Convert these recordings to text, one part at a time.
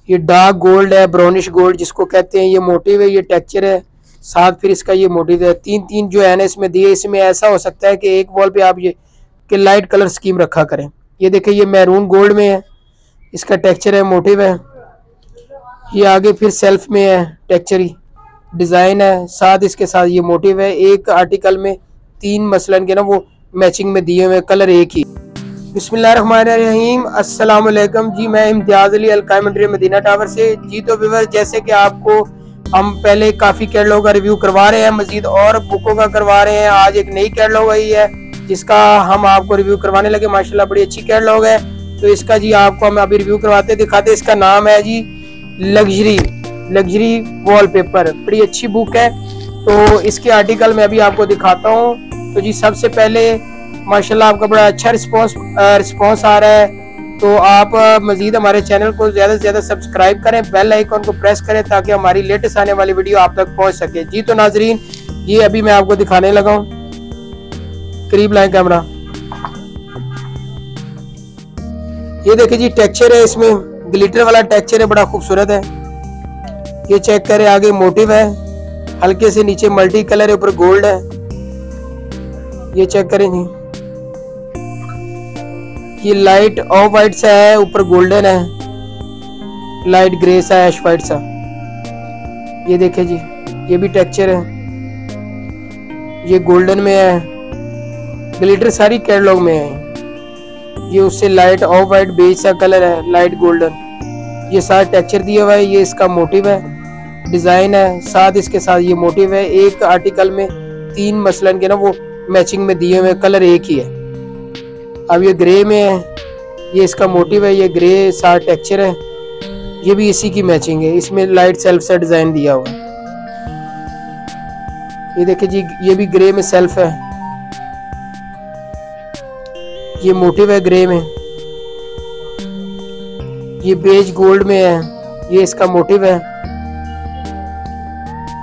ये dark gold है, brownish gold जिसको कहते हैं, ये मोटिव है, ये टेक्सचर है, साथ फिर इसका ये मोटिव है। तीन तीन जो है ना इसमें दिए। इसमें ऐसा हो सकता है कि एक वॉल पे आप ये कि लाइट कलर स्कीम रखा करें। ये देखिए ये मैरून गोल्ड में है, इसका टेक्सचर है, मोटिव है। ये आगे फिर सेल्फ में है, टेक्सचरी डिज़ाइन है, साथ इसके साथ ये मोटिव है। एक आर्टिकल में तीन मसलन के ना वो मैचिंग में दिए हुए कलर एक ही। बिस्मिल्लाहिर्रहमानिर्रहीम, अस्सलाम वालेकुम जी। मैं इम्तियाज़ अली अलकायमंडी मदीना टावर से जी। तो व्यूअर्स, जैसे कि आपको हम पहले काफ़ी कैटलॉग का रिव्यू करवा रहे हैं, मजीद और बुकों का करवा रहे हैं। आज एक नई कैटलॉग आई है जिसका हम आपको रिव्यू करवाने लगे। माशाल्लाह बड़ी अच्छी कैटलॉग है। तो इसका जी आपको हम अभी रिव्यू करवाते दिखाते। इसका नाम है जी लग्जरी वॉलपेपर। बड़ी अच्छी बुक है। तो इसके आर्टिकल में अभी आपको दिखाता हूँ। तो जी सबसे पहले माशाल्लाह आपका बड़ा अच्छा रिस्पॉन्स आ रहा है। तो आप मजीद हमारे चैनल को ज़्यादा से ज़्यादा सब्सक्राइब करें, बेल आइकन को प्रेस करें ताकि हमारी लेटेस्ट आने वाली वीडियो आप तक पहुंच सके जी। तो नाजरीन, ये अभी मैं आपको दिखाने लगा हूँ। करीब लाएं कैमरा। ये देखिए जी टेक्सचर है, इसमें ग्लिटर वाला टेक्सचर है, बड़ा खूबसूरत है। ये चेक करें, आगे मोटिव है, हल्के से नीचे मल्टी कलर है, ऊपर गोल्ड है। ये चेक करें जी, ये लाइट ऑफ वाइट सा है, ऊपर गोल्डन है, लाइट ग्रे सा है, ऐश वाइट सा। ये देखे जी, ये भी टेक्सचर है, ये गोल्डन में है, ग्लिटर सारी कैटलॉग में है। ये उससे लाइट ऑफ वाइट बेज सा कलर है, लाइट गोल्डन। ये सारा टेक्सचर दिया हुआ है। ये इसका मोटिव है, डिजाइन है, साथ इसके साथ ये मोटिव है। एक आर्टिकल में तीन मसलन के ना वो मैचिंग में दिए हुए कलर एक ही है। अब ये ग्रे में है, ये इसका मोटिव है, ये ग्रे साथ टेक्सचर है, ये भी इसी की मैचिंग है। इसमें लाइट सेल्फ से डिजाइन दिया हुआ है। ये देखिए जी, ये भी ग्रे में सेल्फ है, ये मोटिव है ग्रे में। ये बेज गोल्ड में है, ये इसका मोटिव है।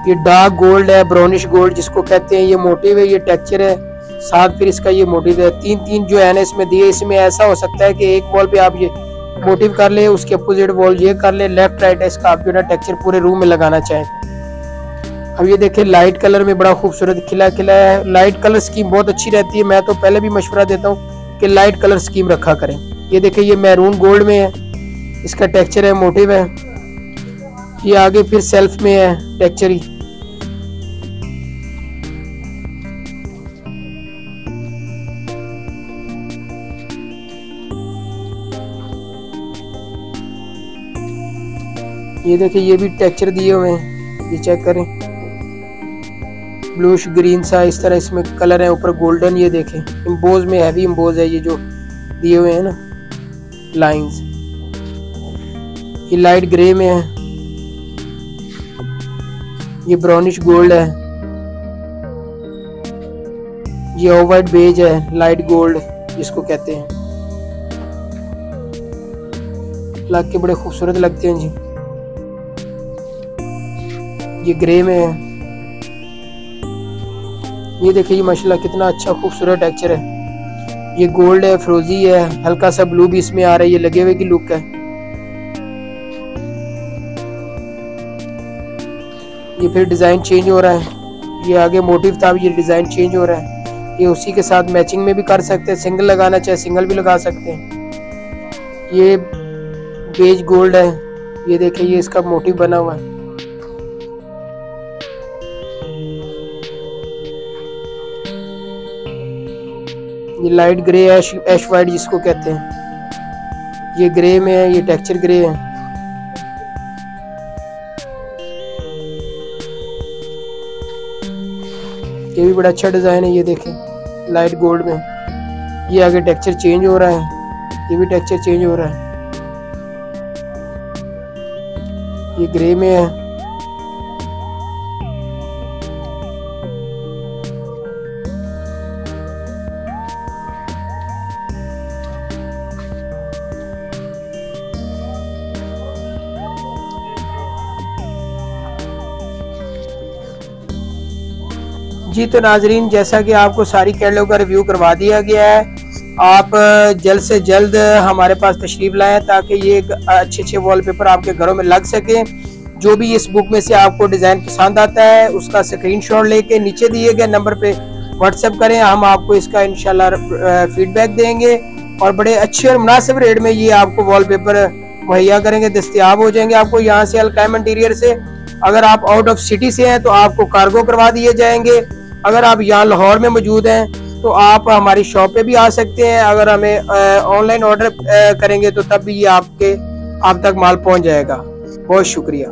ये डार्क गोल्ड है, ब्राउनिश गोल्ड जिसको कहते हैं, ये मोटिव है, ये टेक्सचर है, साथ फिर इसका ये मोटिव है। तीन तीन जो है ना इसमें दिए। इसमें ऐसा हो सकता है कि एक वॉल पे आप ये मोटिव कर ले, उसके अपोजिट वॉल ये कर ले, लेफ्ट राइट है इसका आप जो ना टेक्सचर पूरे रूम में लगाना चाहें। अब ये देखिए लाइट कलर में बड़ा खूबसूरत खिला खिला है। लाइट कलर स्कीम बहुत अच्छी रहती है। मैं तो पहले भी मशवरा देता हूँ कि लाइट कलर स्कीम रखा करें। ये देखिए ये मैरून गोल्ड में है, इसका टेक्सचर है, मोटिव है। ये आगे फिर सेल्फ में है, टेक्सचरी। ये देखिए ये भी टेक्सचर दिए हुए हैं, ये चेक करें, ब्लूश ग्रीन सा इस तरह इसमें कलर है, ऊपर गोल्डन। ये देखें इम्बोज में, हैवी इम्बोज है ये जो दिए हुए हैं ना लाइंस। ये लाइट ग्रे में है, ये ब्राउनिश गोल्ड है, ये ऑफ वाइट बेज है, लाइट गोल्ड जिसको कहते हैं। लग के बड़े खूबसूरत लगते हैं जी। ये ग्रे में है। ये देखिए माशाल्लाह कितना अच्छा खूबसूरत टेक्सचर है। ये गोल्ड है, फ्रोजी है, हल्का सा ब्लू भी इसमें आ रहा है, ये लगे हुए की लुक है। ये फिर डिजाइन चेंज हो रहा है। ये आगे मोटिव था, ये डिजाइन चेंज हो रहा है। ये उसी के साथ मैचिंग में भी कर सकते हैं, सिंगल लगाना चाहे सिंगल भी लगा सकते हैं। ये बेज गोल्ड है, ये देखिए ये इसका मोटिव बना हुआ है। ये लाइट ग्रे है, ऐश वाइट जिसको कहते हैं। ये ग्रे में है, ये टेक्सचर ग्रे है। ये भी बड़ा अच्छा डिजाइन है। ये देखें लाइट गोल्ड में। ये आगे टेक्सचर चेंज हो रहा है, ये भी टेक्सचर चेंज हो रहा है। ये ग्रे में है। जी तो नाजरीन, जैसा कि आपको सारी कैटलॉग का रिव्यू करवा दिया गया है। आप जल्द से जल्द हमारे पास तशरीफ़ लाएं ताकि ये अच्छे अच्छे वॉलपेपर आपके घरों में लग सके। जो भी इस बुक में से आपको डिज़ाइन पसंद आता है उसका स्क्रीनशॉट लेके नीचे दिए गए नंबर पे व्हाट्सएप करें, हम आपको इसका इंशाल्लाह फीडबैक देंगे और बड़े अच्छे और मुनासिब रेट में ये आपको वॉलपेपर मुहैया करेंगे, दस्तयाब हो जाएंगे आपको यहाँ से अल-कायम इंटीरियर से। अगर आप आउट ऑफ सिटी से हैं तो आपको कार्गो करवा दिए जाएंगे। अगर आप यहाँ लाहौर में मौजूद हैं तो आप हमारी शॉप पे भी आ सकते हैं। अगर हमें ऑनलाइन ऑर्डर करेंगे तो तब भी ये आप तक माल पहुँच जाएगा। बहुत शुक्रिया।